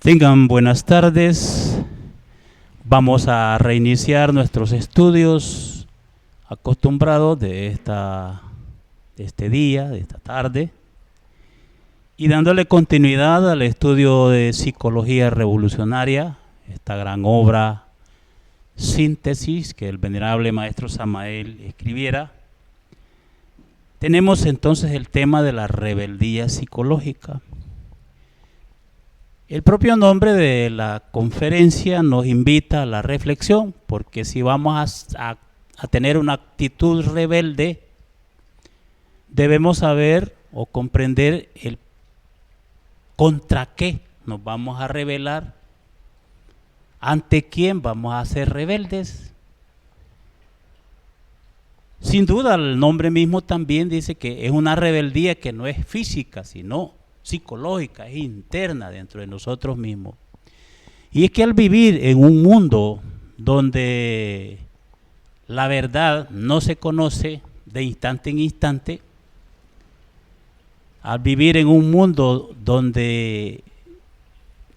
Tengan buenas tardes. Vamos a reiniciar nuestros estudios acostumbrados de este día, de esta tarde, y dándole continuidad al estudio de psicología revolucionaria, esta gran obra síntesis que el venerable maestro Samael escribiera. Tenemos entonces el tema de la rebeldía psicológica. El propio nombre de la conferencia nos invita a la reflexión, porque si vamos a tener una actitud rebelde, debemos saber o comprender el contra qué nos vamos a rebelar, ante quién vamos a ser rebeldes. Sin duda, el nombre mismo también dice que es una rebeldía que no es física, sino psicológica, es interna dentro de nosotros mismos. Y es que al vivir en un mundo donde la verdad no se conoce de instante en instante, al vivir en un mundo donde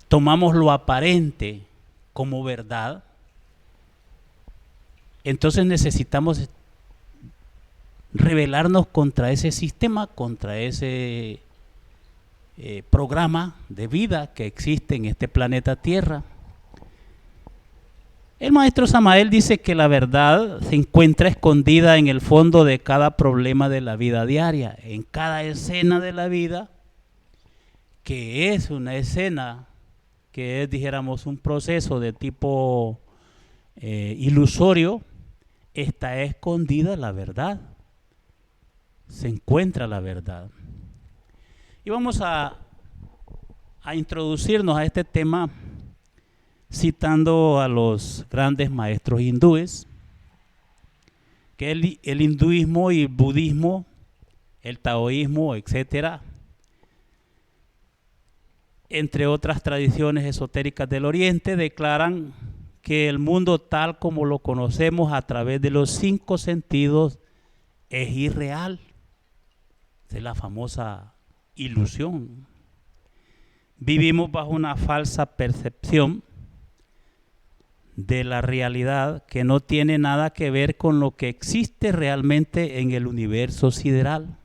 tomamos lo aparente como verdad, entonces necesitamos rebelarnos contra ese sistema, contra ese programa de vida que existe en este planeta Tierra. El maestro Samael dice que la verdad se encuentra escondida en el fondo de cada problema de la vida diaria, en cada escena de la vida, que es una escena que es, dijéramos, un proceso de tipo ilusorio. Está escondida la verdad, se encuentra la verdad. Y vamos a introducirnos a este tema citando a los grandes maestros hindúes, que el hinduismo y el budismo, el taoísmo, etcétera, entre otras tradiciones esotéricas del Oriente, declaran que el mundo tal como lo conocemos a través de los 5 sentidos es irreal. Esa es la famosa ilusión. Vivimos bajo una falsa percepción de la realidad que no tiene nada que ver con lo que existe realmente en el universo sideral.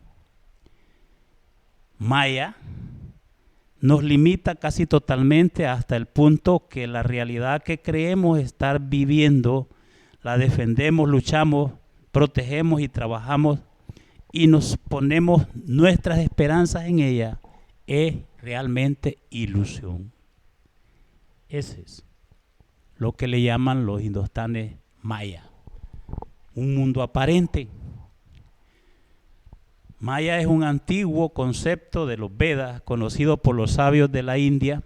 Maya nos limita casi totalmente hasta el punto que la realidad que creemos estar viviendo la defendemos, luchamos, protegemos y trabajamos y nos ponemos nuestras esperanzas en ella, es realmente ilusión. Ese es lo que le llaman los hindustanes Maya, un mundo aparente. Maya es un antiguo concepto de los Vedas, conocido por los sabios de la India,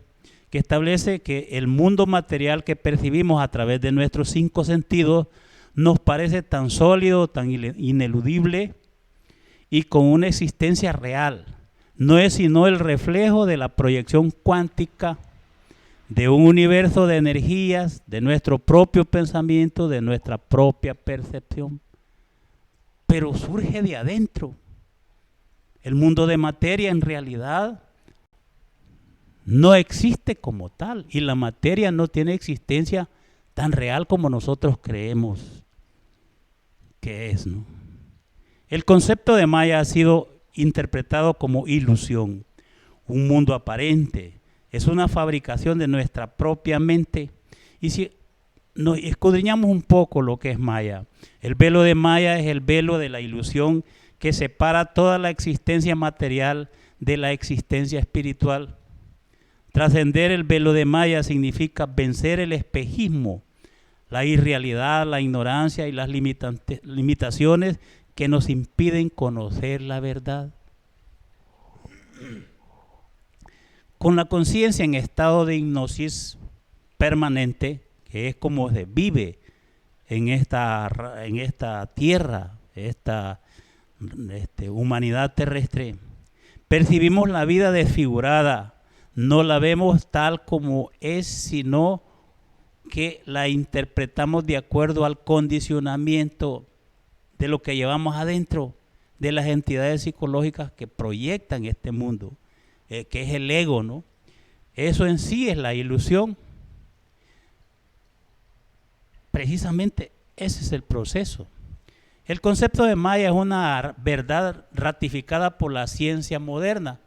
que establece que el mundo material que percibimos a través de nuestros 5 sentidos nos parece tan sólido, tan ineludible y con una existencia real. No es sino el reflejo de la proyección cuántica de un universo de energías, de nuestro propio pensamiento, de nuestra propia percepción. Pero surge de adentro. El mundo de materia en realidad no existe como tal y la materia no tiene existencia tan real como nosotros creemos que es, ¿no? El concepto de Maya ha sido interpretado como ilusión, un mundo aparente, es una fabricación de nuestra propia mente. Y si nos escudriñamos un poco lo que es Maya, el velo de Maya es el velo de la ilusión que separa toda la existencia material de la existencia espiritual. Trascender el velo de Maya significa vencer el espejismo, la irrealidad, la ignorancia y las limitaciones que nos impiden conocer la verdad. Con la conciencia en estado de hipnosis permanente, que es como se vive en esta tierra, esta humanidad terrestre, percibimos la vida desfigurada, no la vemos tal como es, sino que la interpretamos de acuerdo al condicionamiento de lo que llevamos adentro, de las entidades psicológicas que proyectan este mundo, que es el ego, ¿no? Eso en sí es la ilusión. Precisamente ese es el proceso. El concepto de Maya es una verdad ratificada por la ciencia moderna.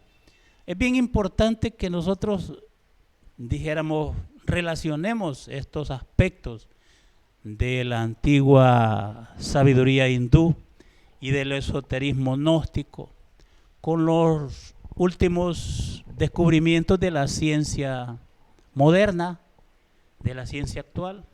Es bien importante que nosotros relacionemos estos aspectos de la antigua sabiduría hindú y del esoterismo gnóstico con los últimos descubrimientos de la ciencia moderna, de la ciencia actual.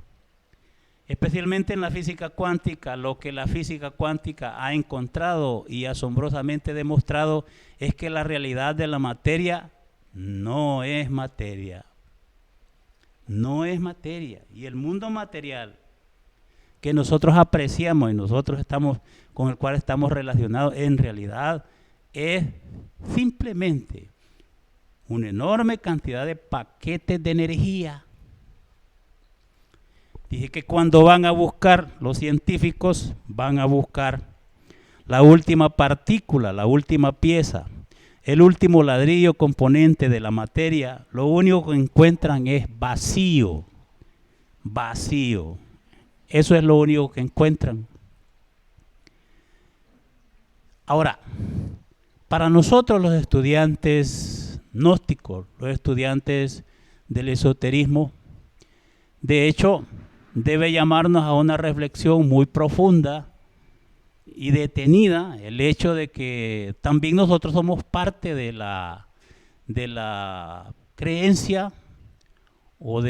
Especialmente en la física cuántica, lo que la física cuántica ha encontrado y asombrosamente demostrado es que la realidad de la materia no es materia. No es materia. Y el mundo material que nosotros apreciamos y nosotros con el cual estamos relacionados, en realidad es simplemente una enorme cantidad de paquetes de energía. Dije que cuando van a buscar, los científicos van a buscar la última partícula, la última pieza, el último ladrillo componente de la materia, lo único que encuentran es vacío, vacío. Eso es lo único que encuentran. Ahora, para nosotros los estudiantes gnósticos, los estudiantes del esoterismo, de hecho, debe llamarnos a una reflexión muy profunda y detenida el hecho de que también nosotros somos parte de la creencia o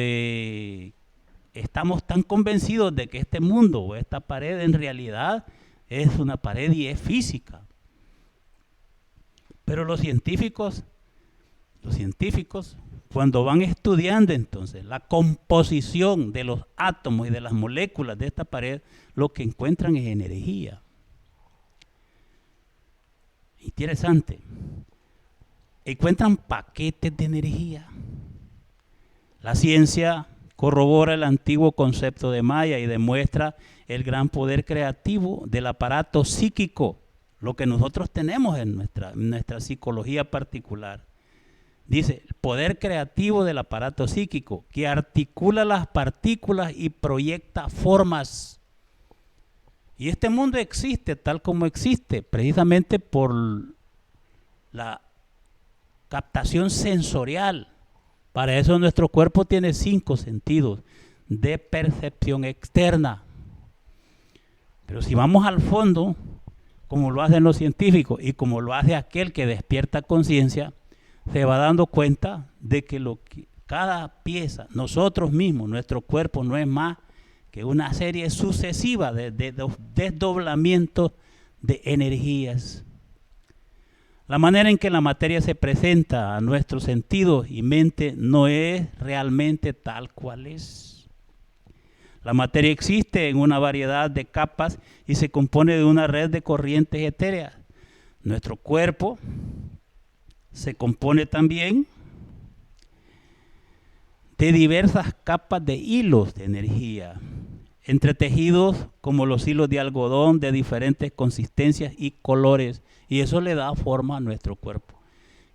estamos tan convencidos de que este mundo o esta pared en realidad es una pared y es física. Pero los científicos, cuando van estudiando entonces la composición de los átomos y de las moléculas de esta pared, lo que encuentran es energía. Interesante. Encuentran paquetes de energía. La ciencia corrobora el antiguo concepto de Maya y demuestra el gran poder creativo del aparato psíquico, lo que nosotros tenemos en nuestra psicología particular. Dice, el poder creativo del aparato psíquico que articula las partículas y proyecta formas. Y este mundo existe tal como existe, precisamente por la captación sensorial. Para eso nuestro cuerpo tiene 5 sentidos de percepción externa. Pero si vamos al fondo, como lo hacen los científicos y como lo hace aquel que despierta conciencia, se va dando cuenta de que cada pieza, nosotros mismos, nuestro cuerpo no es más que una serie sucesiva de desdoblamientos de energías. La manera en que la materia se presenta a nuestros sentidos y mente no es realmente tal cual es. La materia existe en una variedad de capas y se compone de una red de corrientes etéreas. Nuestro cuerpo se compone también de diversas capas de hilos de energía, entretejidos como los hilos de algodón de diferentes consistencias y colores, y eso le da forma a nuestro cuerpo.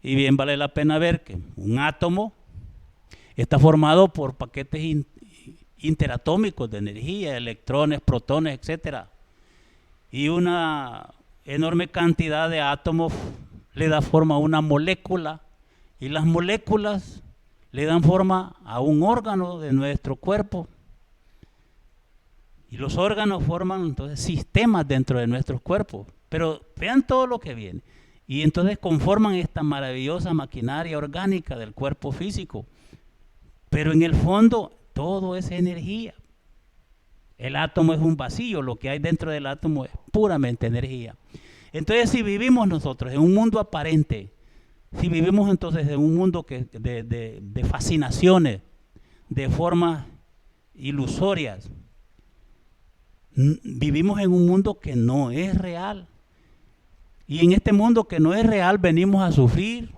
Y bien vale la pena ver que un átomo está formado por paquetes interatómicos de energía, electrones, protones, etc. Y una enorme cantidad de átomos le da forma a una molécula, y las moléculas le dan forma a un órgano de nuestro cuerpo. Y los órganos forman entonces sistemas dentro de nuestros cuerpos. Pero vean todo lo que viene. Y entonces conforman esta maravillosa maquinaria orgánica del cuerpo físico. Pero en el fondo todo es energía. El átomo es un vacío, lo que hay dentro del átomo es puramente energía. Entonces si vivimos nosotros en un mundo aparente, si vivimos entonces en un mundo de fascinaciones, de formas ilusorias, vivimos en un mundo que no es real. Y en este mundo que no es real venimos a sufrir,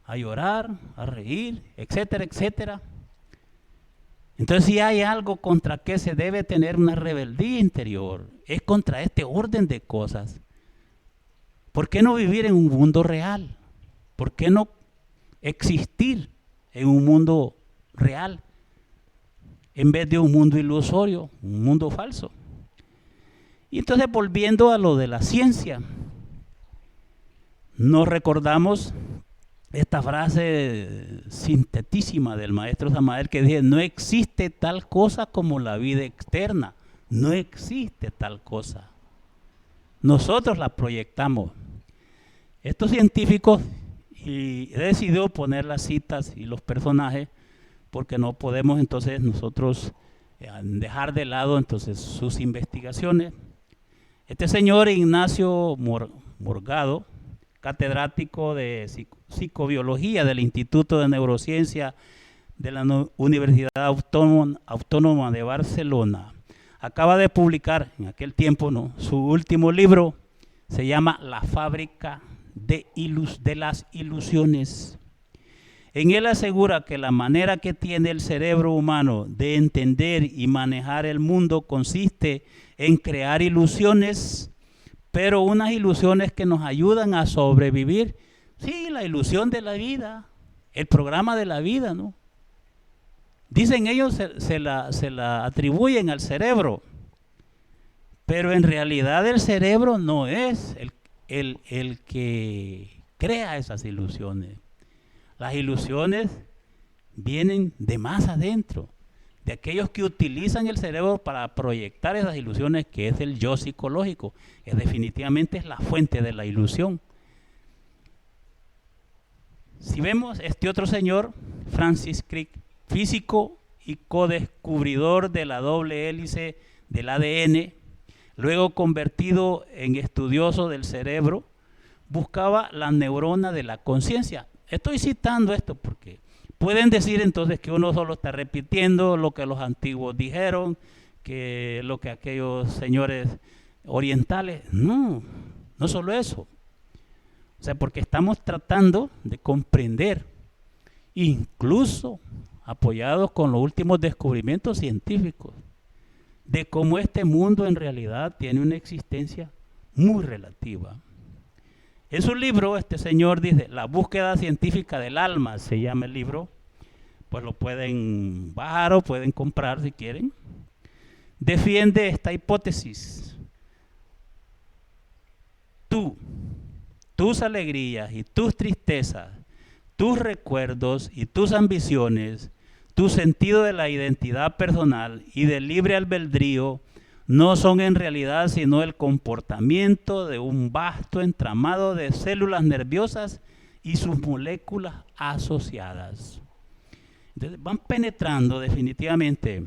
a llorar, a reír, etcétera, etcétera. Entonces si hay algo contra que se debe tener una rebeldía interior, es contra este orden de cosas. ¿Por qué no vivir en un mundo real? ¿Por qué no existir en un mundo real, en vez de un mundo ilusorio, un mundo falso. Y entonces, volviendo a lo de la ciencia, nos recordamos esta frase sintetísima del maestro Samael que dice: no existe tal cosa como la vida externa, no existe tal cosa. Nosotros la proyectamos. Estos científicos, y he decidido poner las citas y los personajes porque no podemos entonces nosotros dejar de lado entonces sus investigaciones. Este señor Ignacio Morgado, catedrático de psicobiología del Instituto de Neurociencia de la Universidad Autónoma de Barcelona, acaba de publicar en aquel tiempo, ¿no?, su último libro. Se llama La fábrica de las ilusiones. En él asegura que la manera que tiene el cerebro humano de entender y manejar el mundo consiste en crear ilusiones, pero unas ilusiones que nos ayudan a sobrevivir. Sí, la ilusión de la vida, el programa de la vida, ¿no? Dicen ellos, se la atribuyen al cerebro, pero en realidad el cerebro no es el que crea esas ilusiones. Las ilusiones vienen de más adentro, de aquellos que utilizan el cerebro para proyectar esas ilusiones, que es el yo psicológico, que definitivamente es la fuente de la ilusión. Si vemos este otro señor, Francis Crick, físico y codescubridor de la doble hélice del ADN, luego convertido en estudioso del cerebro, buscaba la neurona de la conciencia. Estoy citando esto porque pueden decir entonces que uno solo está repitiendo lo que los antiguos dijeron, que lo que aquellos señores orientales. No, no solo eso. O sea, porque estamos tratando de comprender, incluso apoyados con los últimos descubrimientos científicos, de cómo este mundo en realidad tiene una existencia muy relativa. En su libro, este señor dice: La búsqueda científica del alma, se llama el libro. Pues lo pueden bajar o pueden comprar si quieren. Defiende esta hipótesis. Tus alegrías y tus tristezas, tus recuerdos y tus ambiciones, tu sentido de la identidad personal y del libre albedrío no son en realidad sino el comportamiento de un vasto entramado de células nerviosas y sus moléculas asociadas. Entonces van penetrando definitivamente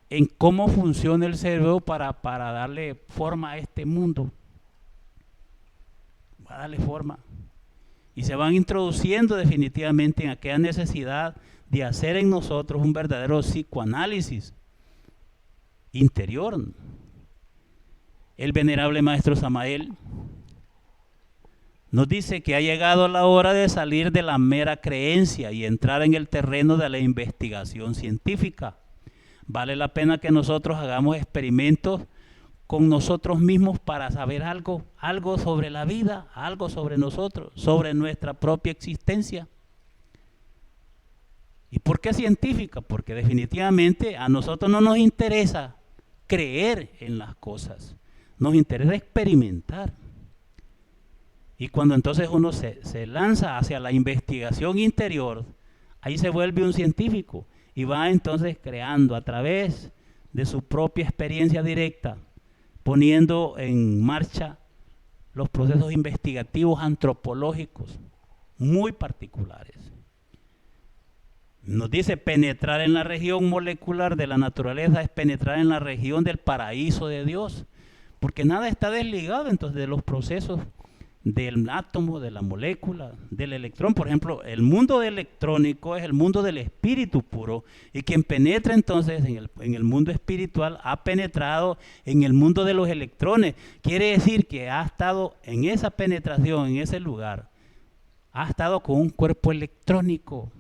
en cómo funciona el cerebro para darle forma a este mundo. Va a darle forma. Y se van introduciendo definitivamente en aquella necesidad de hacer en nosotros un verdadero psicoanálisis interior. El venerable maestro Samael nos dice que ha llegado la hora de salir de la mera creencia y entrar en el terreno de la investigación científica. Vale la pena que nosotros hagamos experimentos con nosotros mismos para saber algo sobre la vida, algo sobre nosotros, sobre nuestra propia existencia. ¿Y por qué científica? Porque definitivamente a nosotros no nos interesa creer en las cosas, nos interesa experimentar. Y cuando entonces uno se lanza hacia la investigación interior, ahí se vuelve un científico y va entonces creando a través de su propia experiencia directa, poniendo en marcha los procesos investigativos antropológicos muy particulares. Nos dice: penetrar en la región molecular de la naturaleza es penetrar en la región del paraíso de Dios, porque nada está desligado entonces de los procesos del átomo, de la molécula, del electrón. Por ejemplo, el mundo electrónico es el mundo del espíritu puro, y quien penetra entonces en el mundo espiritual ha penetrado en el mundo de los electrones. Quiere decir que ha estado en esa penetración, en ese lugar, ha estado con un cuerpo electrónico.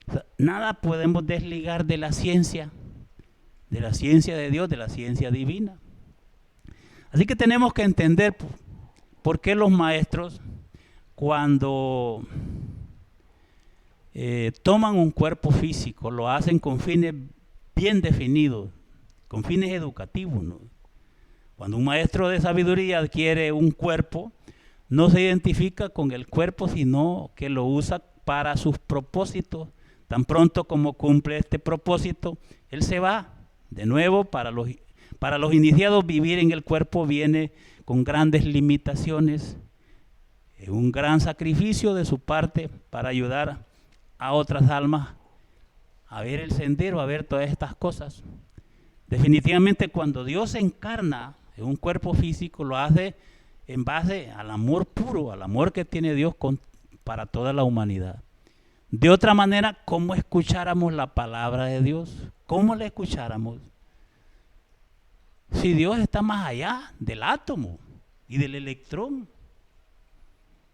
O sea, nada podemos desligar de la ciencia de Dios, de la ciencia divina. Así que tenemos que entender por qué los maestros, cuando toman un cuerpo físico, lo hacen con fines bien definidos, con fines educativos, ¿no? Cuando un maestro de sabiduría adquiere un cuerpo, no se identifica con el cuerpo, sino que lo usa para sus propósitos. Tan pronto como cumple este propósito, él se va. De nuevo, para los iniciados, vivir en el cuerpo viene con grandes limitaciones. Es un gran sacrificio de su parte para ayudar a otras almas a ver el sendero, a ver todas estas cosas. Definitivamente, cuando Dios se encarna en un cuerpo físico, lo hace en base al amor puro, al amor que tiene Dios para toda la humanidad. De otra manera, ¿cómo escucháramos la palabra de Dios? ¿Cómo la escucháramos? Si Dios está más allá del átomo y del electrón.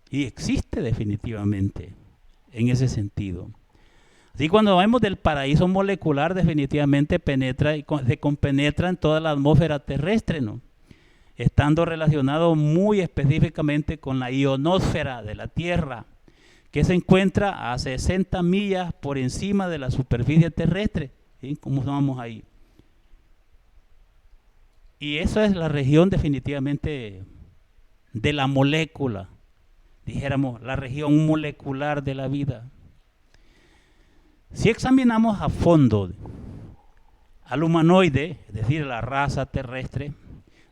Y existe definitivamente en ese sentido. Así cuando vemos del paraíso molecular, definitivamente penetra y se compenetra en toda la atmósfera terrestre, ¿no? Estando relacionado muy específicamente con la ionosfera de la Tierra, que se encuentra a 60 millas por encima de la superficie terrestre. ¿Sí? ¿Cómo vamos ahí? Y esa es la región definitivamente de la molécula, dijéramos, la región molecular de la vida. Si examinamos a fondo al humanoide, es decir, la raza terrestre,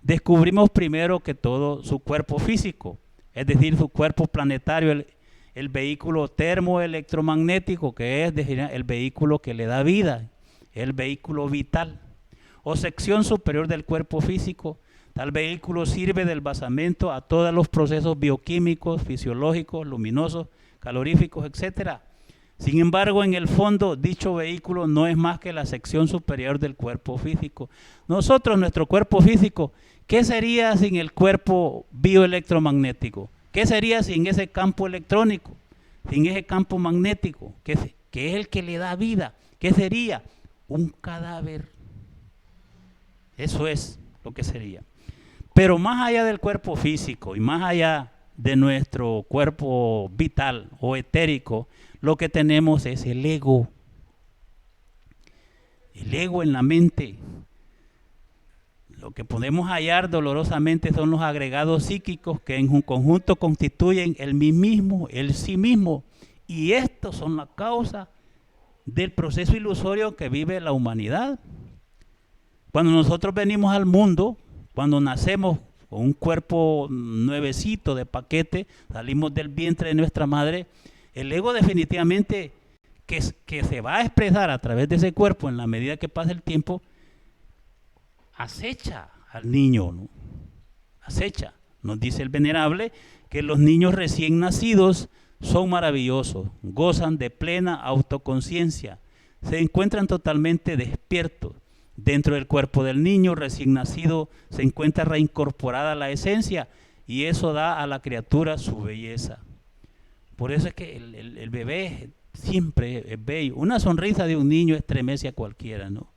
descubrimos primero que todo su cuerpo físico, es decir, su cuerpo planetario, el vehículo termoelectromagnético, que es el vehículo que le da vida, el vehículo vital, o sección superior del cuerpo físico. Tal vehículo sirve del basamento a todos los procesos bioquímicos, fisiológicos, luminosos, caloríficos, etc. Sin embargo, en el fondo, dicho vehículo no es más que la sección superior del cuerpo físico. Nosotros, nuestro cuerpo físico, ¿qué sería sin el cuerpo bioelectromagnético? ¿Qué sería sin ese campo electrónico? Sin ese campo magnético, que es el que le da vida. ¿Qué sería? Un cadáver. Eso es lo que sería. Pero más allá del cuerpo físico y más allá de nuestro cuerpo vital o etérico, lo que tenemos es el ego. El ego en la mente. Lo que podemos hallar dolorosamente son los agregados psíquicos que en un conjunto constituyen el mí mismo, el sí mismo. Y estos son la causa del proceso ilusorio que vive la humanidad. Cuando nosotros venimos al mundo, cuando nacemos con un cuerpo nuevecito de paquete, salimos del vientre de nuestra madre, el ego definitivamente que se va a expresar a través de ese cuerpo en la medida que pasa el tiempo, acecha al niño, ¿no? Acecha. Nos dice el venerable que los niños recién nacidos son maravillosos, gozan de plena autoconciencia, se encuentran totalmente despiertos. Dentro del cuerpo del niño recién nacido se encuentra reincorporada la esencia y eso da a la criatura su belleza. Por eso es que el bebé siempre es bello. Una sonrisa de un niño estremece a cualquiera, ¿no?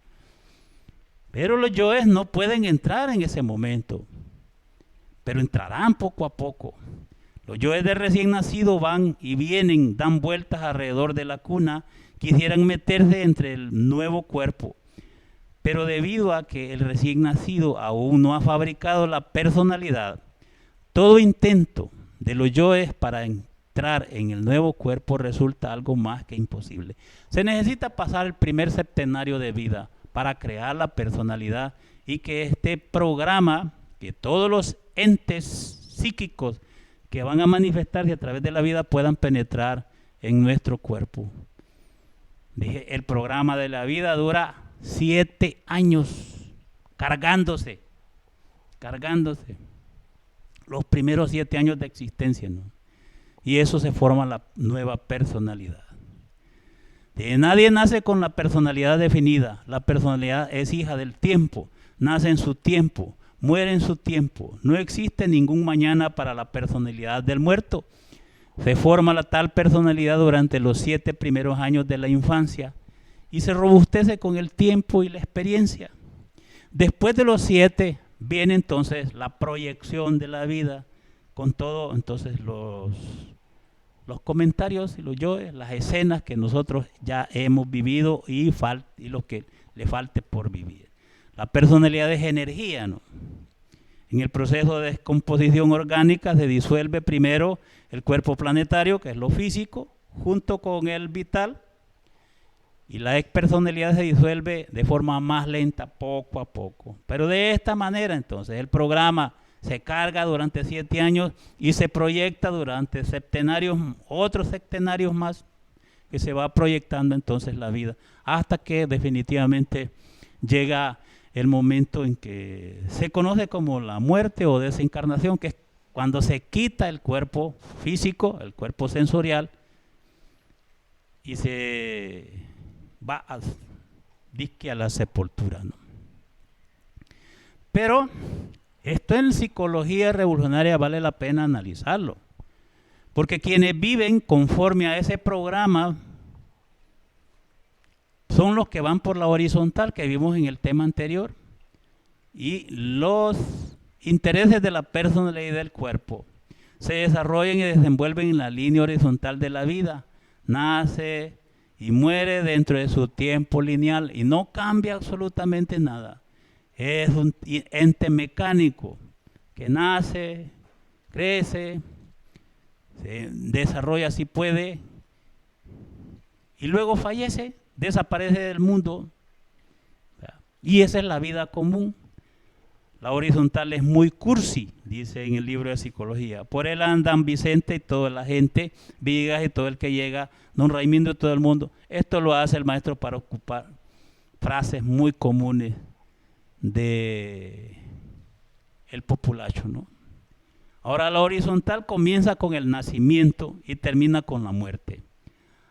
Pero los yoes no pueden entrar en ese momento, pero entrarán poco a poco. Los yoes de recién nacido van y vienen, dan vueltas alrededor de la cuna, quisieran meterse entre el nuevo cuerpo. Pero debido a que el recién nacido aún no ha fabricado la personalidad, todo intento de los yoes para entrar en el nuevo cuerpo resulta algo más que imposible. Se necesita pasar el primer septenario de vida para crear la personalidad y que este programa, que todos los entes psíquicos que van a manifestarse a través de la vida puedan penetrar en nuestro cuerpo. Dije, el programa de la vida dura 7 años cargándose los primeros 7 años de existencia, ¿no? Y eso se forma la nueva personalidad. Nadie nace con la personalidad definida. La personalidad es hija del tiempo, nace en su tiempo, muere en su tiempo. No existe ningún mañana para la personalidad del muerto. Se forma la tal personalidad durante los 7 primeros años de la infancia y se robustece con el tiempo y la experiencia. Después de los 7 viene entonces la proyección de la vida con todo, entonces los comentarios y los yoes, las escenas que nosotros ya hemos vivido y lo que le falte por vivir. La personalidad es energía, ¿no? En el proceso de descomposición orgánica se disuelve primero el cuerpo planetario, que es lo físico, junto con el vital, y la expersonalidad se disuelve de forma más lenta, poco a poco. Pero de esta manera, entonces, el programa se carga durante 7 años y se proyecta durante septenarios, otros septenarios más, que se va proyectando entonces la vida, hasta que definitivamente llega el momento en que se conoce como la muerte o desencarnación, que es cuando se quita el cuerpo físico, el cuerpo sensorial, y se va a la sepultura, ¿no? Pero esto en psicología revolucionaria vale la pena analizarlo, porque quienes viven conforme a ese programa son los que van por la horizontal que vimos en el tema anterior, y los intereses de la personalidad y del cuerpo se desarrollan y desenvuelven en la línea horizontal de la vida. Nace y muere dentro de su tiempo lineal y no cambia absolutamente nada. Es un ente mecánico que nace, crece, se desarrolla si puede y luego fallece, desaparece del mundo. Y esa es la vida común. La horizontal es muy cursi, dice en el libro de psicología. Por él andan Vicente y toda la gente, Vigas y todo el que llega, don Raimundo y todo el mundo. Esto lo hace el maestro para ocupar frases muy comunes de el populacho, ¿no? Ahora la horizontal comienza con el nacimiento y termina con la muerte.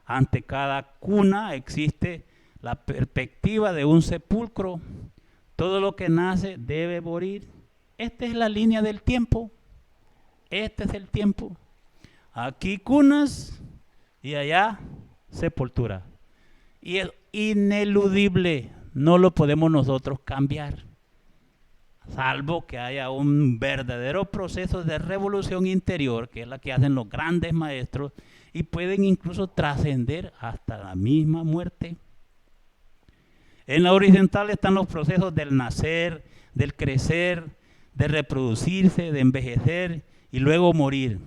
Ante cada cuna existe la perspectiva de un sepulcro. Todo lo que nace debe morir. Esta es la línea del tiempo. Este es el tiempo. Aquí cunas y allá sepultura. Y es ineludible. No lo podemos nosotros cambiar. Salvo que haya un verdadero proceso de revolución interior, que es la que hacen los grandes maestros, y pueden incluso trascender hasta la misma muerte. En la horizontal están los procesos del nacer, del crecer, de reproducirse, de envejecer y luego morir.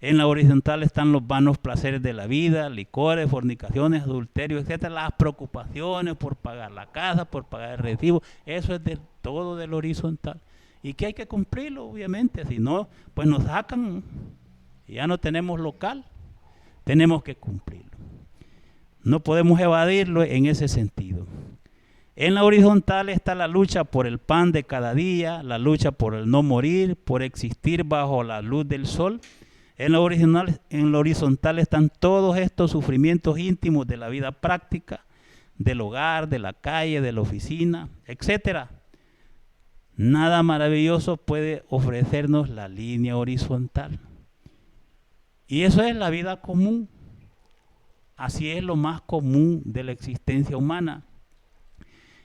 En la horizontal están los vanos placeres de la vida, licores, fornicaciones, adulterios, etcétera, las preocupaciones por pagar la casa, por pagar el recibo. Eso es todo del horizontal. Y que hay que cumplirlo, obviamente, si no, pues nos sacan y ya no tenemos local. Tenemos que cumplirlo. No podemos evadirlo en ese sentido. En la horizontal está la lucha por el pan de cada día, la lucha por el no morir, por existir bajo la luz del sol. En la horizontal están todos estos sufrimientos íntimos de la vida práctica, del hogar, de la calle, de la oficina, etc. Nada maravilloso puede ofrecernos la línea horizontal. Y eso es la vida común. Así es lo más común de la existencia humana.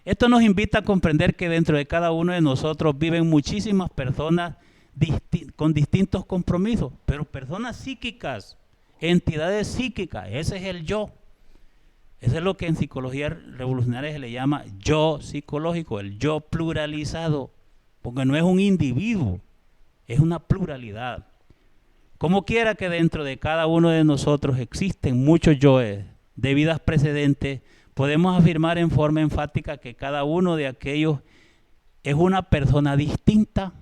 Esto nos invita a comprender que dentro de cada uno de nosotros viven muchísimas personas con distintos compromisos, pero personas psíquicas, entidades psíquicas, ese es el yo. Eso es lo que en psicología revolucionaria se le llama yo psicológico, el yo pluralizado, porque no es un individuo, es una pluralidad. Como quiera que dentro de cada uno de nosotros existen muchos yoes de vidas precedentes, podemos afirmar en forma enfática que cada uno de aquellos es una persona distinta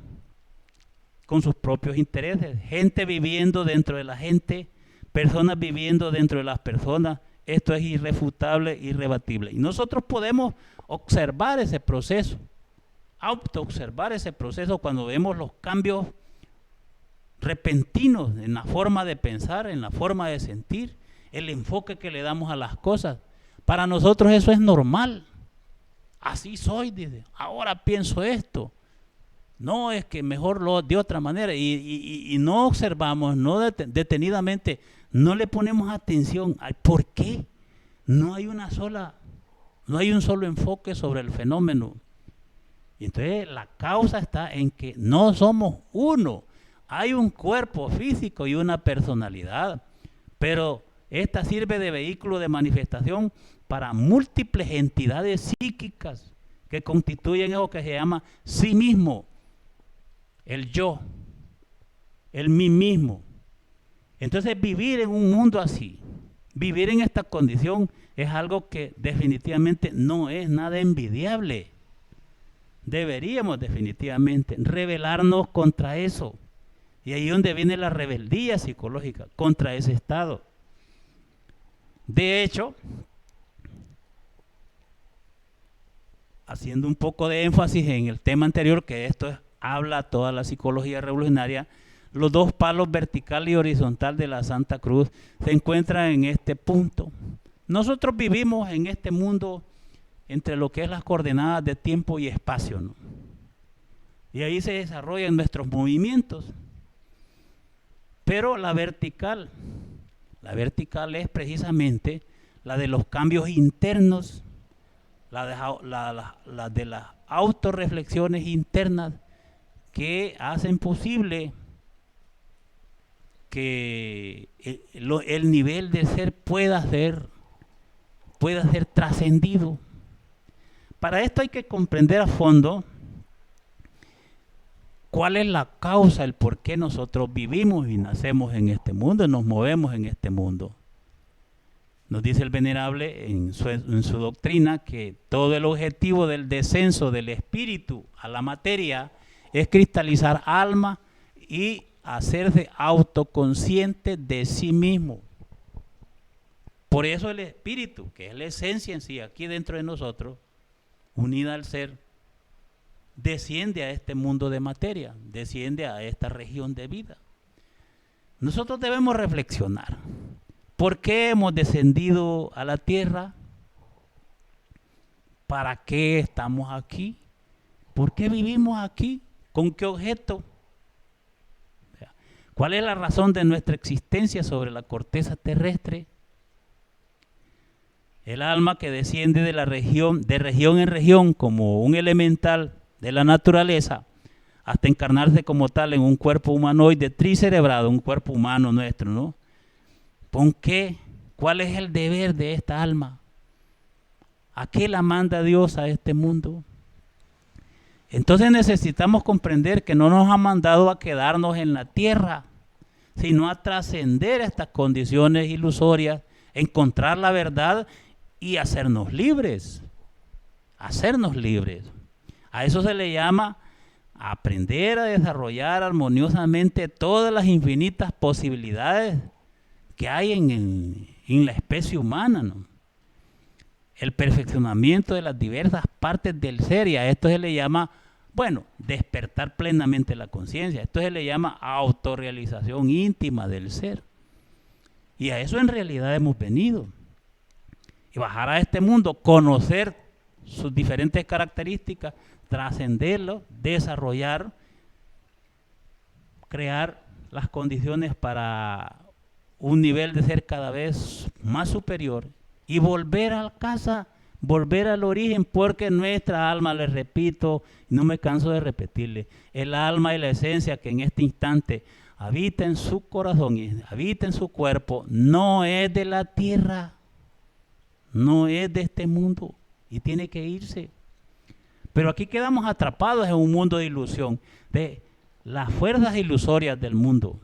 con sus propios intereses. Gente viviendo dentro de la gente, personas viviendo dentro de las personas. Esto es irrefutable, irrebatible. Y nosotros podemos observar ese proceso, autoobservar ese proceso cuando vemos los cambios repentinos en la forma de pensar, en la forma de sentir, el enfoque que le damos a las cosas. Para nosotros eso es normal. Así soy, dice. Ahora pienso esto. No, es que mejor lo de otra manera. Y no observamos, no detenidamente, no le ponemos atención al por qué. No hay un solo enfoque sobre el fenómeno. Y entonces la causa está en que no somos uno. Hay un cuerpo físico y una personalidad. pero esta sirve de vehículo de manifestación para múltiples entidades psíquicas que constituyen eso que se llama sí mismo, el yo, el mí mismo. Entonces vivir en un mundo así, vivir en esta condición es algo que definitivamente no es nada envidiable. Deberíamos definitivamente rebelarnos contra eso. Y ahí es donde viene la rebeldía psicológica contra ese estado. De hecho, haciendo un poco de énfasis en el tema anterior, que esto habla toda la psicología revolucionaria, los dos palos vertical y horizontal de la Santa Cruz se encuentran en este punto. Nosotros vivimos en este mundo entre lo que es las coordenadas de tiempo y espacio, ¿no? Y ahí se desarrollan nuestros movimientos. Pero la vertical es precisamente la de los cambios internos, la de las autorreflexiones internas que hacen posible que el nivel de ser pueda ser trascendido. Para esto hay que comprender a fondo cuál es la causa, el por qué nosotros vivimos y nacemos en este mundo y nos movemos en este mundo. Nos dice el Venerable en su doctrina que todo el objetivo del descenso del espíritu a la materia es cristalizar alma y hacerse autoconsciente de sí mismo. Por eso el espíritu, que es la esencia en sí, aquí dentro de nosotros, unida al ser, desciende a este mundo de materia, desciende a esta región de vida. Nosotros debemos reflexionar. ¿Por qué hemos descendido a la tierra? ¿Para qué estamos aquí? ¿Por qué vivimos aquí? ¿Con qué objeto? ¿Cuál es la razón de nuestra existencia sobre la corteza terrestre? El alma que desciende de región en región como un elemental de la naturaleza hasta encarnarse como tal en un cuerpo humanoide tricerebrado, un cuerpo humano nuestro, ¿no? ¿Con qué? ¿Cuál es el deber de esta alma? ¿A qué la manda Dios a este mundo? Entonces necesitamos comprender que no nos ha mandado a quedarnos en la tierra, sino a trascender estas condiciones ilusorias, encontrar la verdad y hacernos libres. Hacernos libres. A eso se le llama aprender a desarrollar armoniosamente todas las infinitas posibilidades que hay en la especie humana, ¿no? El perfeccionamiento de las diversas partes del ser, y a esto se le llama, despertar plenamente la conciencia. Esto se le llama autorrealización íntima del ser. Y a eso en realidad hemos venido. Y bajar a este mundo, conocer sus diferentes características, trascenderlo, desarrollar, crear las condiciones para un nivel de ser cada vez más superior y volver a casa, volver al origen, porque nuestra alma, les repito, no me canso de repetirle, el alma y la esencia que en este instante habita en su corazón y habita en su cuerpo, no es de la tierra, no es de este mundo y tiene que irse. Pero aquí quedamos atrapados en un mundo de ilusión, de las fuerzas ilusorias del mundo,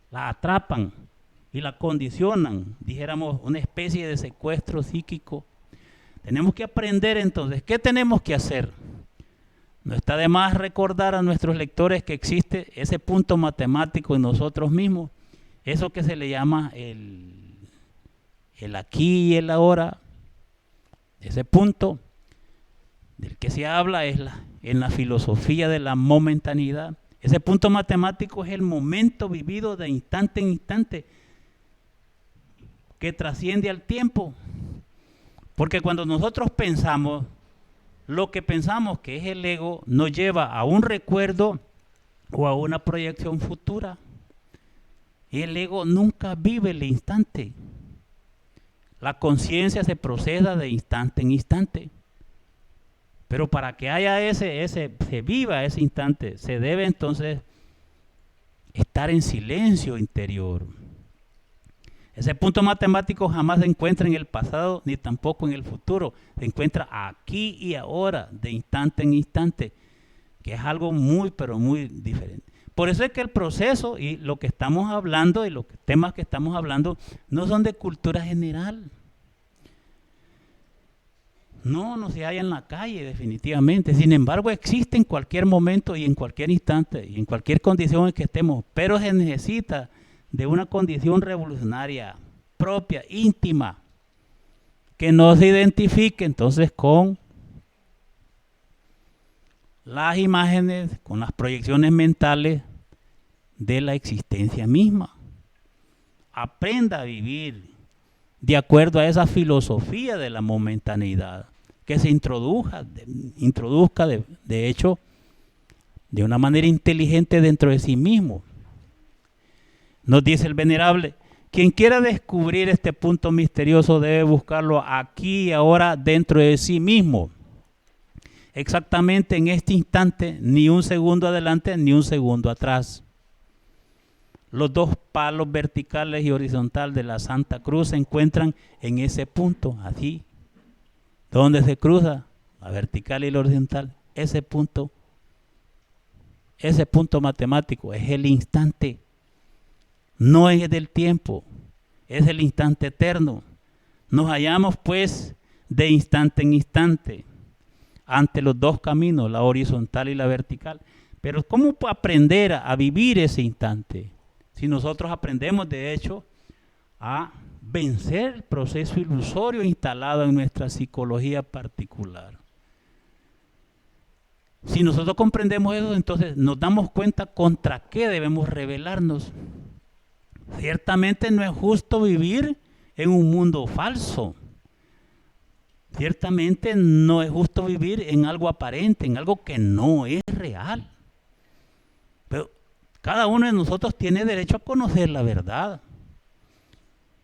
la atrapan y la condicionan, dijéramos, una especie de secuestro psíquico. Tenemos que aprender entonces, ¿qué tenemos que hacer? No está de más recordar a nuestros lectores que existe ese punto matemático en nosotros mismos, eso que se le llama el aquí y el ahora. Ese punto del que se habla es en la filosofía de la momentaneidad. Ese punto matemático es el momento vivido de instante en instante, que trasciende al tiempo. Porque cuando nosotros pensamos, lo que pensamos que es el ego nos lleva a un recuerdo o a una proyección futura. Y el ego nunca vive el instante. La conciencia se procesa de instante en instante. Pero para que haya se viva ese instante, se debe entonces estar en silencio interior. Ese punto matemático jamás se encuentra en el pasado ni tampoco en el futuro. Se encuentra aquí y ahora, de instante en instante, que es algo muy, pero muy diferente. Por eso es que el proceso y lo que estamos hablando y los temas que estamos hablando no son de cultura general. No se halla en la calle definitivamente. Sin embargo, existe en cualquier momento y en cualquier instante y en cualquier condición en que estemos, pero se necesita de una condición revolucionaria propia, íntima, que no se identifique entonces con las imágenes, con las proyecciones mentales de la existencia misma. Aprenda a vivir de acuerdo a esa filosofía de la momentaneidad, que se introduzca de hecho, de una manera inteligente dentro de sí mismo. Nos dice el venerable, quien quiera descubrir este punto misterioso debe buscarlo aquí y ahora dentro de sí mismo. Exactamente en este instante, ni un segundo adelante, ni un segundo atrás. Los dos palos verticales y horizontal de la Santa Cruz se encuentran en ese punto, así, donde se cruza la vertical y la horizontal. Ese punto matemático es el instante. No es del tiempo, es el instante eterno. Nos hallamos pues de instante en instante ante los dos caminos, la horizontal y la vertical. Pero ¿cómo aprender a vivir ese instante? Si nosotros aprendemos de hecho a vencer el proceso ilusorio instalado en nuestra psicología particular. Si nosotros comprendemos eso, entonces nos damos cuenta contra qué debemos rebelarnos. Ciertamente no es justo vivir en un mundo falso. Ciertamente no es justo vivir en algo aparente, en algo que no es real. Pero cada uno de nosotros tiene derecho a conocer la verdad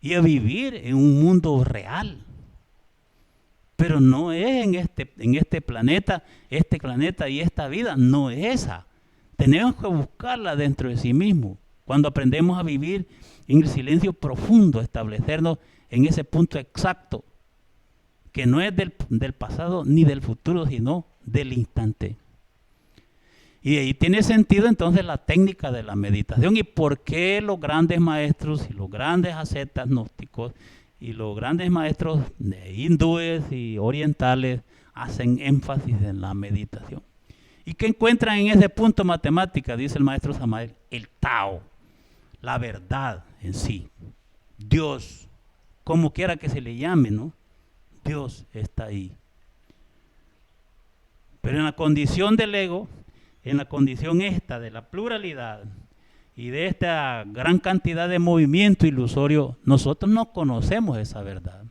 y a vivir en un mundo real. Pero no es en este planeta y esta vida, no es esa. Tenemos que buscarla dentro de sí mismo. Cuando aprendemos a vivir en el silencio profundo, establecernos en ese punto exacto, que no es del pasado ni del futuro, sino del instante. Y ahí tiene sentido entonces la técnica de la meditación y por qué los grandes maestros y los grandes ascetas gnósticos y los grandes maestros hindúes y orientales hacen énfasis en la meditación. ¿Y qué encuentran en ese punto matemática? Dice el maestro Samael, el Tao, la verdad en sí, Dios, como quiera que se le llame, ¿no? Dios está ahí. Pero en la condición del ego, en la condición esta de la pluralidad y de esta gran cantidad de movimiento ilusorio, nosotros no conocemos esa verdad.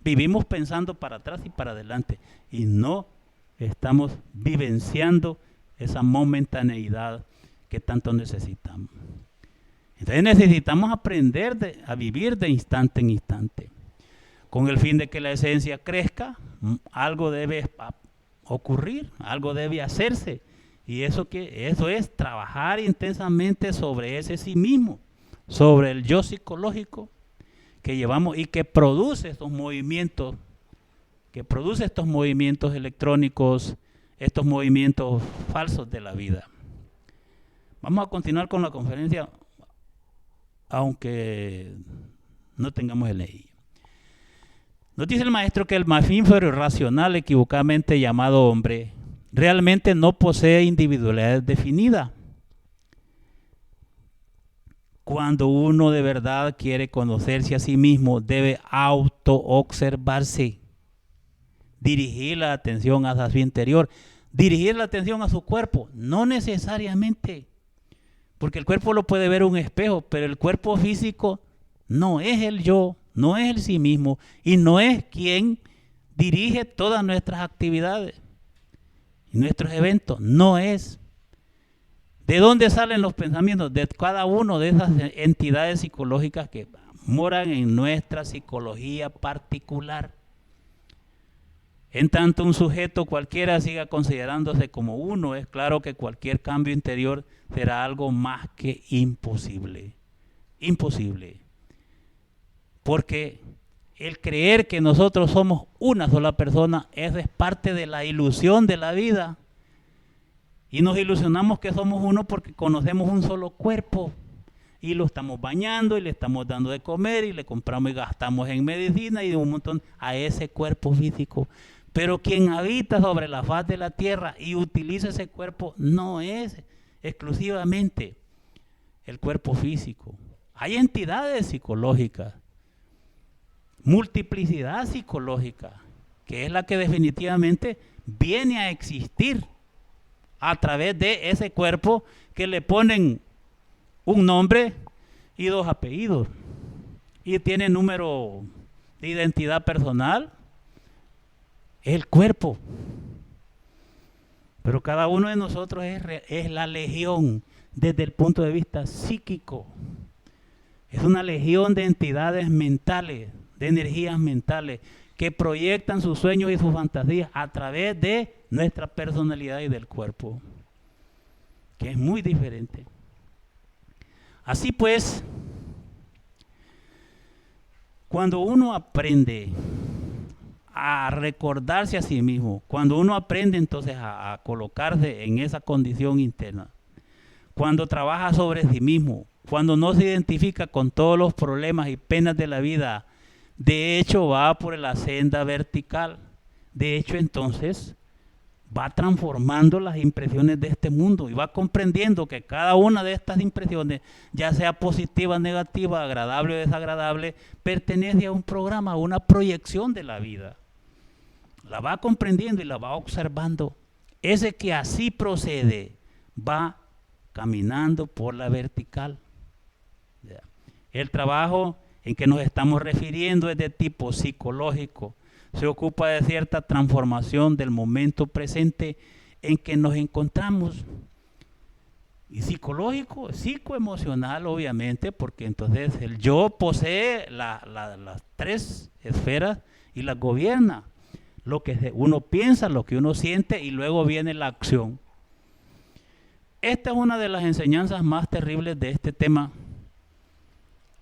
Vivimos pensando para atrás y para adelante y no estamos vivenciando esa momentaneidad que tanto necesitamos. Entonces necesitamos aprender a vivir de instante en instante. Con el fin de que la esencia crezca, algo debe ocurrir, algo debe hacerse. Y eso es trabajar intensamente sobre ese sí mismo, sobre el yo psicológico que llevamos y que produce estos movimientos, electrónicos, estos movimientos falsos de la vida. Vamos a continuar con la conferencia, aunque no tengamos el ley. Nos dice el maestro que el mamífero irracional equivocadamente llamado hombre realmente no posee individualidad definida. Cuando uno de verdad quiere conocerse a sí mismo, debe auto-observarse, dirigir la atención hacia su interior, dirigir la atención a su cuerpo, no necesariamente, porque el cuerpo lo puede ver un espejo, pero el cuerpo físico no es el yo, no es el sí mismo y no es quien dirige todas nuestras actividades y nuestros eventos, no es. ¿De dónde salen los pensamientos? De cada uno de esas entidades psicológicas que moran en nuestra psicología particular. En tanto un sujeto cualquiera siga considerándose como uno, es claro que cualquier cambio interior será algo más que imposible. Imposible. Porque el creer que nosotros somos una sola persona, eso es parte de la ilusión de la vida. Y nos ilusionamos que somos uno porque conocemos un solo cuerpo. Y lo estamos bañando y le estamos dando de comer y le compramos y gastamos en medicina y un montón a ese cuerpo físico. Pero quien habita sobre la faz de la tierra y utiliza ese cuerpo no es exclusivamente el cuerpo físico. Hay entidades psicológicas, multiplicidad psicológica, que es la que definitivamente viene a existir a través de ese cuerpo que le ponen un nombre y 2 apellidos y tiene número de identidad personal. El cuerpo, pero cada uno de nosotros es la legión desde el punto de vista psíquico. Es una legión de entidades mentales, de energías mentales que proyectan sus sueños y sus fantasías a través de nuestra personalidad y del cuerpo, que es muy diferente. Así pues, cuando uno aprende a recordarse a sí mismo, cuando uno aprende entonces a colocarse en esa condición interna, cuando trabaja sobre sí mismo, cuando no se identifica con todos los problemas y penas de la vida, de hecho va por la senda vertical. De hecho entonces va transformando las impresiones de este mundo y va comprendiendo que cada una de estas impresiones, ya sea positiva, negativa, agradable o desagradable, pertenece a un programa, a una proyección de la vida. La va comprendiendo y la va observando. Ese que así procede va caminando por la vertical. El trabajo en que nos estamos refiriendo es de tipo psicológico. Se ocupa de cierta transformación del momento presente en que nos encontramos. Y psicológico, psicoemocional obviamente, porque entonces el yo posee las 3 esferas y las gobierna. Lo que uno piensa, lo que uno siente y luego viene la acción. Esta es una de las enseñanzas más terribles de este tema,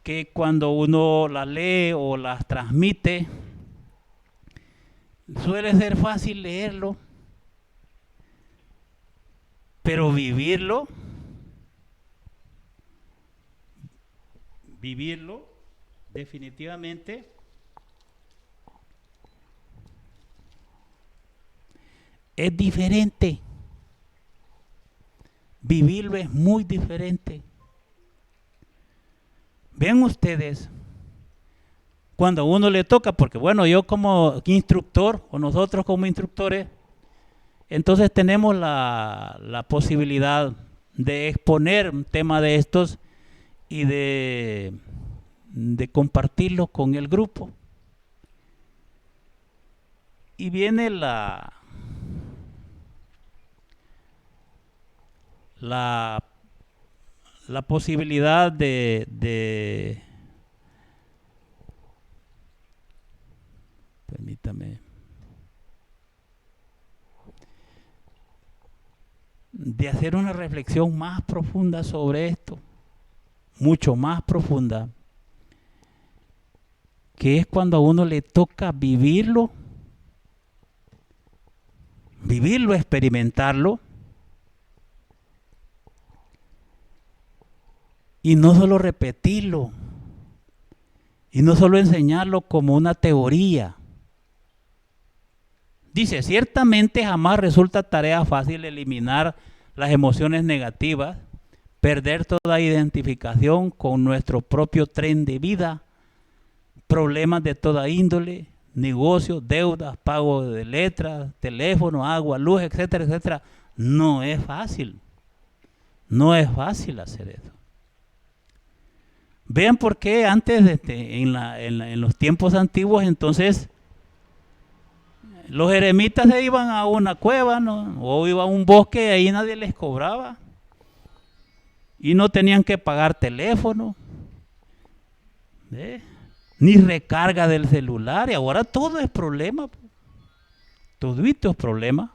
que cuando uno las lee o las transmite, suele ser fácil leerlo, pero vivirlo definitivamente es diferente. Vivirlo es muy diferente. Vean ustedes, cuando a uno le toca, porque bueno, yo como instructor o nosotros como instructores, entonces tenemos la posibilidad de exponer un tema de estos y de compartirlo con el grupo. Y viene la posibilidad permítame, de hacer una reflexión más profunda sobre esto, mucho más profunda, que es cuando a uno le toca vivirlo, experimentarlo, y no solo repetirlo, y no solo enseñarlo como una teoría. Dice, ciertamente jamás resulta tarea fácil eliminar las emociones negativas, perder toda identificación con nuestro propio tren de vida, problemas de toda índole, negocios, deudas, pago de letras, teléfono, agua, luz, etcétera, etcétera. No es fácil. No es fácil hacer eso. Vean por qué antes, en los tiempos antiguos, entonces, los eremitas se iban a una cueva, ¿no? O iban a un bosque y ahí nadie les cobraba. Y no tenían que pagar teléfono, ni recarga del celular. Y ahora todo es problema. Todo esto es problema.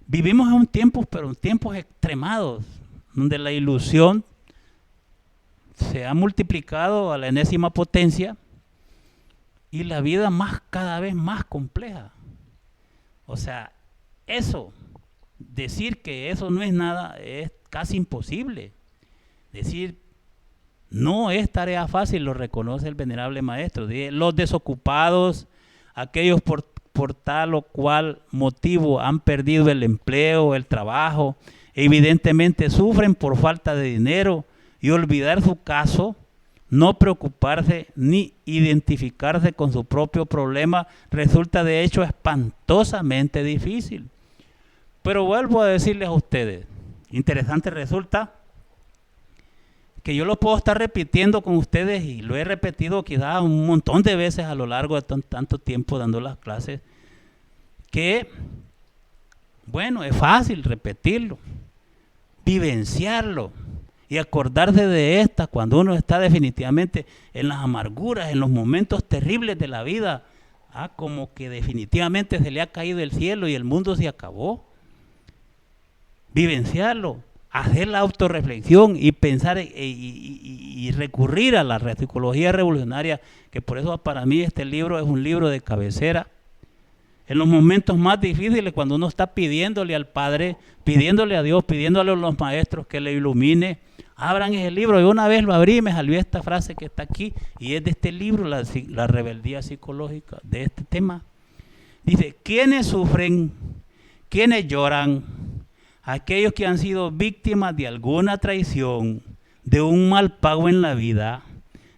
Vivimos en un tiempo, pero en tiempos extremados, donde la ilusión se ha multiplicado a la enésima potencia y la vida cada vez más compleja. O sea, decir que eso no es nada es casi imposible. Decir, no es tarea fácil, lo reconoce el venerable maestro. Los desocupados, aquellos por tal o cual motivo han perdido el empleo, el trabajo, evidentemente sufren por falta de dinero, y olvidar su caso, no preocuparse ni identificarse con su propio problema resulta de hecho espantosamente difícil. Pero vuelvo a decirles a ustedes, interesante resulta que yo lo puedo estar repitiendo con ustedes y lo he repetido quizás un montón de veces a lo largo de tanto tiempo dando las clases, que bueno, es fácil repetirlo, vivenciarlo y acordarse de esta cuando uno está definitivamente en las amarguras, en los momentos terribles de la vida, como que definitivamente se le ha caído el cielo y el mundo se acabó. Vivenciarlo, hacer la autorreflexión y pensar y recurrir a la psicología revolucionaria, que por eso para mí este libro es un libro de cabecera. En los momentos más difíciles, cuando uno está pidiéndole al Padre, pidiéndole a Dios, pidiéndole a los maestros que le ilumine, abran ese libro. Yo una vez lo abrí y me salió esta frase que está aquí, y es de este libro, la rebeldía psicológica, de este tema. Dice, ¿quiénes sufren? ¿Quiénes lloran? Aquellos que han sido víctimas de alguna traición, de un mal pago en la vida,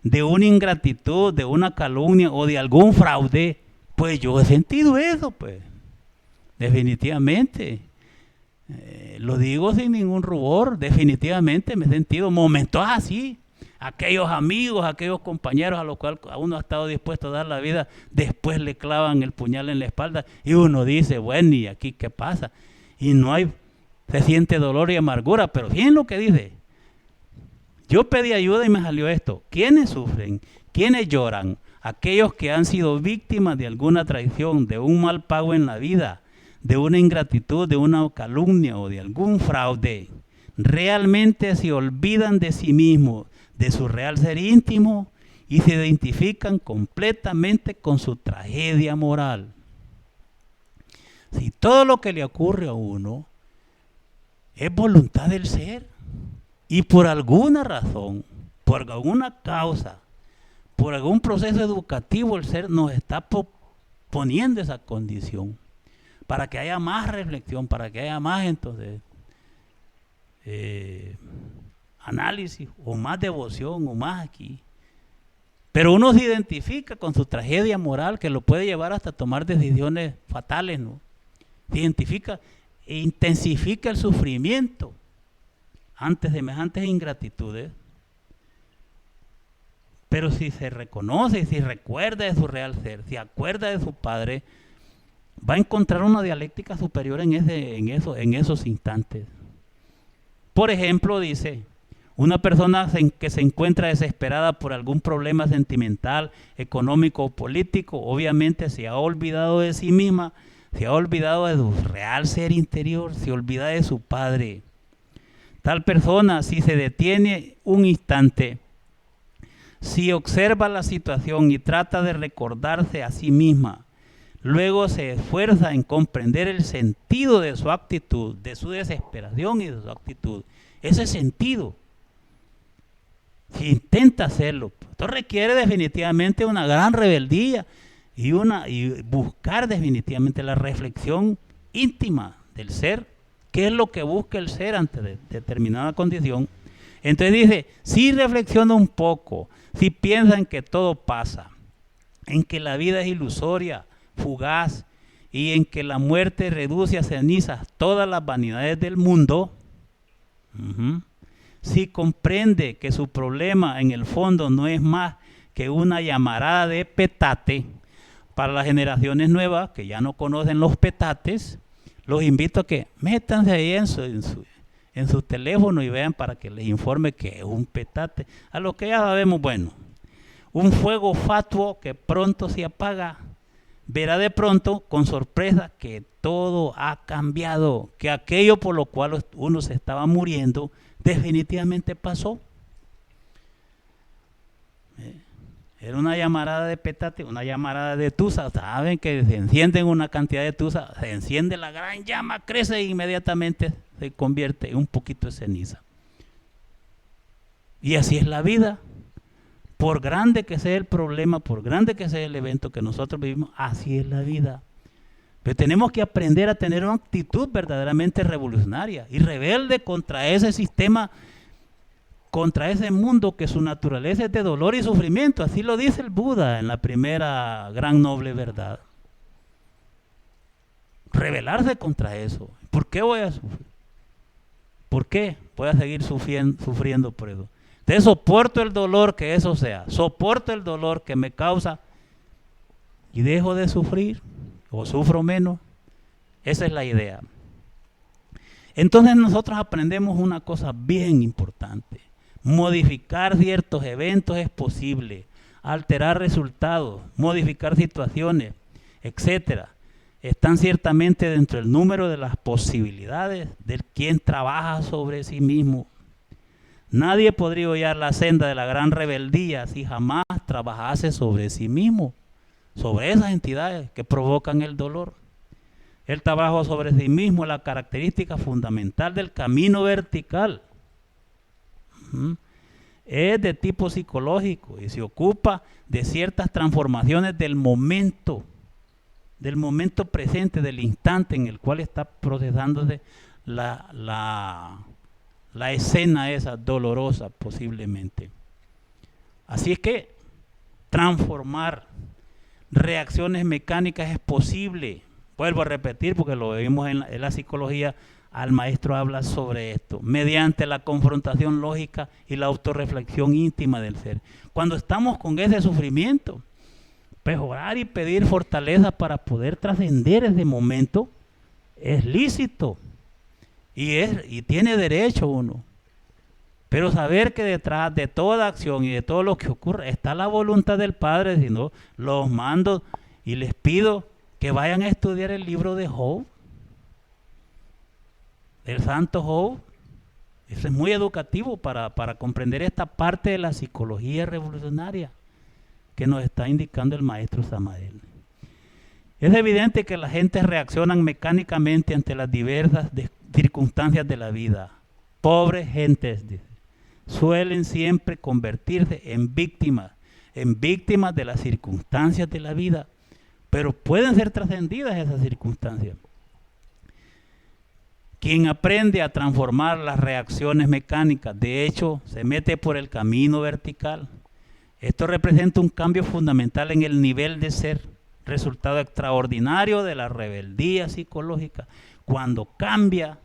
de una ingratitud, de una calumnia o de algún fraude. Pues yo he sentido eso, pues, definitivamente. Lo digo sin ningún rubor, definitivamente me he sentido momentos así. Aquellos amigos, aquellos compañeros a los cuales uno ha estado dispuesto a dar la vida, después le clavan el puñal en la espalda y uno dice, bueno, ¿y aquí qué pasa? Y se siente dolor y amargura, pero fíjense lo que dice. Yo pedí ayuda y me salió esto. ¿Quiénes sufren? ¿Quiénes lloran? Aquellos que han sido víctimas de alguna traición, de un mal pago en la vida, de una ingratitud, de una calumnia o de algún fraude, realmente se olvidan de sí mismos, de su real ser íntimo, y se identifican completamente con su tragedia moral. Si todo lo que le ocurre a uno es voluntad del ser, y por alguna razón, por alguna causa, por algún proceso educativo, el ser nos está poniendo esa condición para que haya más reflexión, para que haya más entonces análisis o más devoción o más aquí. Pero uno se identifica con su tragedia moral que lo puede llevar hasta tomar decisiones fatales, ¿no? Se identifica e intensifica el sufrimiento ante semejantes ingratitudes. Pero si se reconoce, si recuerda de su real ser, si acuerda de su Padre, va a encontrar una dialéctica superior en esos instantes. Por ejemplo, dice, una persona que se encuentra desesperada por algún problema sentimental, económico o político, obviamente se ha olvidado de sí misma, se ha olvidado de su real ser interior, se olvida de su Padre. Tal persona, si se detiene un instante, si observa la situación y trata de recordarse a sí misma, luego se esfuerza en comprender el sentido de su actitud, de su desesperación y de su actitud. Ese sentido, si intenta hacerlo, esto requiere definitivamente una gran rebeldía y buscar definitivamente la reflexión íntima del ser, qué es lo que busca el ser ante determinada condición. Entonces dice, si reflexiona un poco, si piensan que todo pasa, en que la vida es ilusoria, fugaz, y en que la muerte reduce a cenizas todas las vanidades del mundo, si comprende que su problema en el fondo no es más que una llamarada de petate, para las generaciones nuevas que ya no conocen los petates, los invito a que métanse ahí en su teléfono y vean para que les informe que es un petate. A lo que ya sabemos, bueno, un fuego fatuo que pronto se apaga. Verá de pronto con sorpresa que todo ha cambiado, que aquello por lo cual uno se estaba muriendo definitivamente pasó. Era una llamarada de petate, una llamarada de tusa. Saben que se encienden una cantidad de tusa, se enciende la gran llama, crece e inmediatamente se convierte en un poquito de ceniza. Y así es la vida. Por grande que sea el problema, por grande que sea el evento que nosotros vivimos, así es la vida. Pero tenemos que aprender a tener una actitud verdaderamente revolucionaria y rebelde contra ese sistema, contra ese mundo que su naturaleza es de dolor y sufrimiento. Así lo dice el Buda en la primera gran noble verdad. Rebelarse contra eso. ¿Por qué voy a sufrir? ¿Por qué voy a seguir sufriendo por eso? Entonces soporto el dolor que eso sea, soporto el dolor que me causa y dejo de sufrir o sufro menos. Esa es la idea. Entonces nosotros aprendemos una cosa bien importante. Modificar ciertos eventos es posible, alterar resultados, modificar situaciones, etcétera. Están ciertamente dentro del número de las posibilidades de quien trabaja sobre sí mismo. Nadie podría hallar la senda de la gran rebeldía si jamás trabajase sobre sí mismo, sobre esas entidades que provocan el dolor. El trabajo sobre sí mismo es la característica fundamental del camino vertical. Es de tipo psicológico y se ocupa de ciertas transformaciones del momento presente, del instante en el cual está procesándose la escena esa dolorosa posiblemente. Así es que transformar reacciones mecánicas es posible. Vuelvo a repetir porque lo vimos en la psicología, al maestro habla sobre esto, mediante la confrontación lógica y la autorreflexión íntima del ser. Cuando estamos con ese sufrimiento, pues orar y pedir fortaleza para poder trascender ese momento es lícito y tiene derecho uno. Pero saber que detrás de toda acción y de todo lo que ocurre está la voluntad del Padre, si no, los mando y les pido que vayan a estudiar el libro de Job, del santo Job. Eso es muy educativo para comprender esta parte de la psicología revolucionaria que nos está indicando el maestro Samael. Es evidente que la gente reacciona mecánicamente ante las diversas circunstancias de la vida. Pobres gentes, suelen siempre convertirse en víctimas de las circunstancias de la vida, pero pueden ser trascendidas esas circunstancias. Quien aprende a transformar las reacciones mecánicas, de hecho, se mete por el camino vertical. Esto representa un cambio fundamental en el nivel de ser, resultado extraordinario de la rebeldía psicológica. Cuando cambia,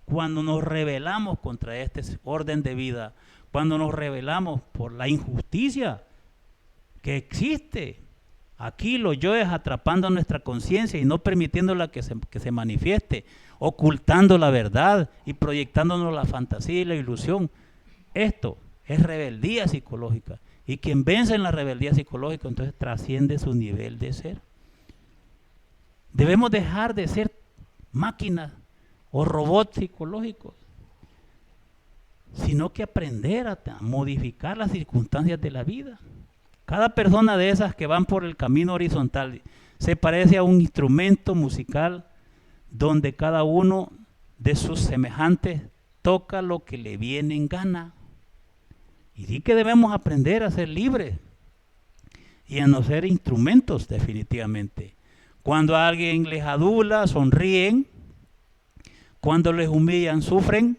cuando nos rebelamos contra este orden de vida, cuando nos rebelamos por la injusticia que existe. Aquí los yoes atrapando nuestra conciencia y no permitiéndola que se manifieste, ocultando la verdad y proyectándonos la fantasía y la ilusión. Esto es rebeldía psicológica. Y quien vence en la rebeldía psicológica, entonces trasciende su nivel de ser. Debemos dejar de ser máquinas o robots psicológicos, sino que aprender a modificar las circunstancias de la vida. Cada persona de esas que van por el camino horizontal se parece a un instrumento musical donde cada uno de sus semejantes toca lo que le viene en gana. Y sí que debemos aprender a ser libres y a no ser instrumentos definitivamente. Cuando a alguien les adula, sonríen. Cuando les humillan, sufren.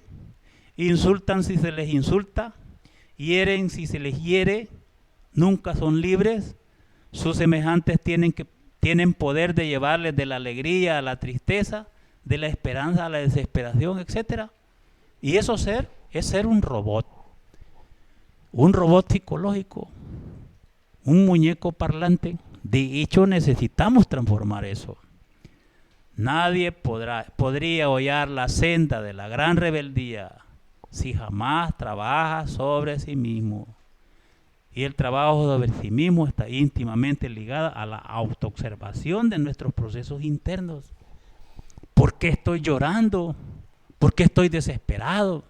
Insultan si se les insulta. Hieren si se les hiere. Nunca son libres. Sus semejantes tienen poder de llevarles de la alegría a la tristeza, de la esperanza a la desesperación, etc. Y eso es ser un robot psicológico, un muñeco parlante. De hecho, necesitamos transformar eso. Nadie podría hollar la senda de la gran rebeldía si jamás trabaja sobre sí mismo. Y el trabajo sobre sí mismo está íntimamente ligado a la autoobservación de nuestros procesos internos. ¿Por qué estoy llorando? ¿Por qué estoy desesperado?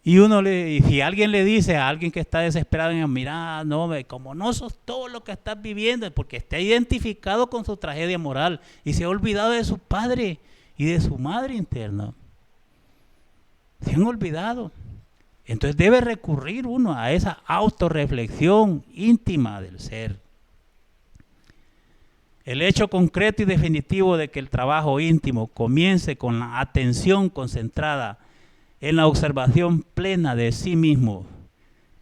Y si alguien le dice a alguien que está desesperado, mira, no, como no sos todo lo que estás viviendo, es porque está identificado con su tragedia moral y se ha olvidado de su padre y de su madre interna. Se han olvidado. Entonces debe recurrir uno a esa autorreflexión íntima del ser. El hecho concreto y definitivo de que el trabajo íntimo comience con la atención concentrada en la observación plena de sí mismo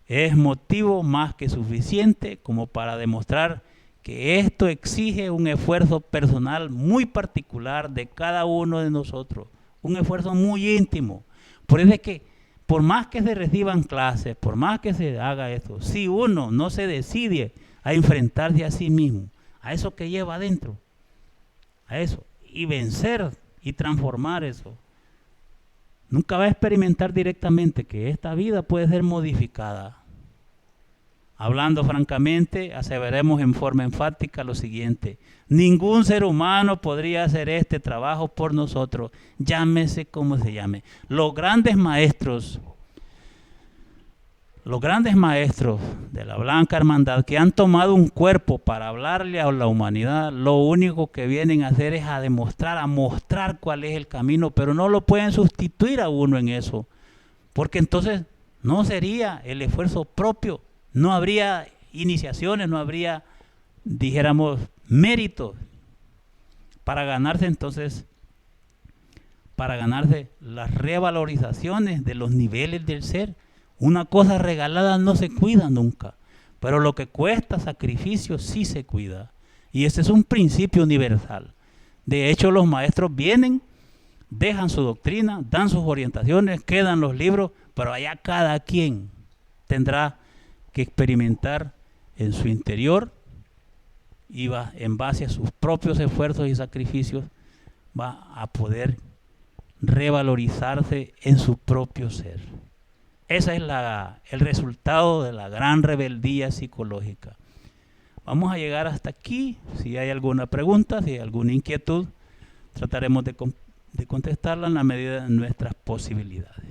es motivo más que suficiente como para demostrar que esto exige un esfuerzo personal muy particular de cada uno de nosotros, un esfuerzo muy íntimo. Por eso es que por más que se reciban clases, por más que se haga esto, si uno no se decide a enfrentarse a sí mismo, a eso que lleva adentro, a eso, y vencer y transformar eso, nunca va a experimentar directamente que esta vida puede ser modificada. Hablando francamente, aseveremos en forma enfática lo siguiente: ningún ser humano podría hacer este trabajo por nosotros, llámese como se llame. Los grandes maestros de la Blanca Hermandad que han tomado un cuerpo para hablarle a la humanidad, lo único que vienen a hacer es a mostrar cuál es el camino, pero no lo pueden sustituir a uno en eso, porque entonces no sería el esfuerzo propio, no habría iniciaciones, no habría, dijéramos, méritos para ganarse las revalorizaciones de los niveles del ser. Una cosa regalada no se cuida nunca, pero lo que cuesta sacrificio sí se cuida. Y ese es un principio universal. De hecho, los maestros vienen, dejan su doctrina, dan sus orientaciones, quedan los libros, pero allá cada quien tendrá que experimentar en su interior y va, en base a sus propios esfuerzos y sacrificios, va a poder revalorizarse en su propio ser. Ese es el resultado de la gran rebeldía psicológica. Vamos a llegar hasta aquí. Si hay alguna pregunta, si hay alguna inquietud, trataremos de contestarla en la medida de nuestras posibilidades.